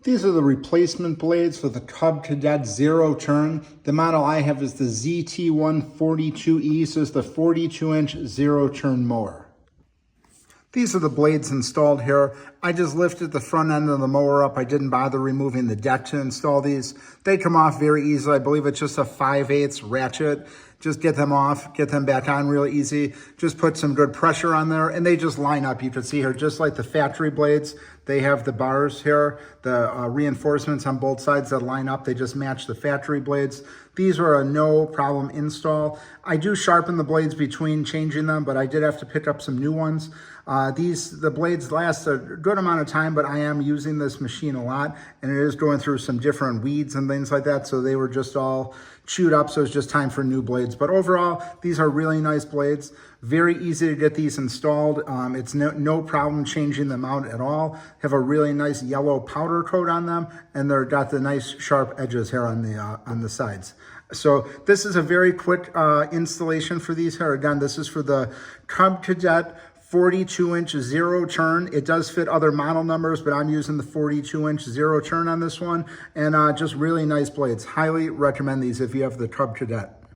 These are the replacement blades for the CUB Cadet Zero Turn. The model I have is the ZT142E, so it's the 42-inch zero turn mower. These are the blades installed here. I just lifted the front end of the mower up. I didn't bother removing the deck to install these. They come off very easily. I believe it's just a 5/8 ratchet. Just get them off, get them back on real easy. Just put some good pressure on there and they just line up. You can see here, just like the factory blades, they have the bars here, the reinforcements on both sides that line up. They just match the factory blades. These are a no problem install. I do sharpen the blades between changing them, but I did have to pick up some new ones. The blades last a good amount of time, but I am using this machine a lot and it is going through some different weeds and things like that. So they were just all chewed up. So it's just time for new blades. But overall, these are really nice blades. Very easy to get these installed. It's no problem changing them out at all. Have a really nice yellow powder coat on them, and they're got the nice sharp edges here on the sides. So this is a very quick installation for these here. Again, this is for the CUB Cadet 42-inch zero turn. It does fit other model numbers, but I'm using the 42-inch zero turn on this one, and just really nice blades. Highly recommend these if you have the CUB Cadet.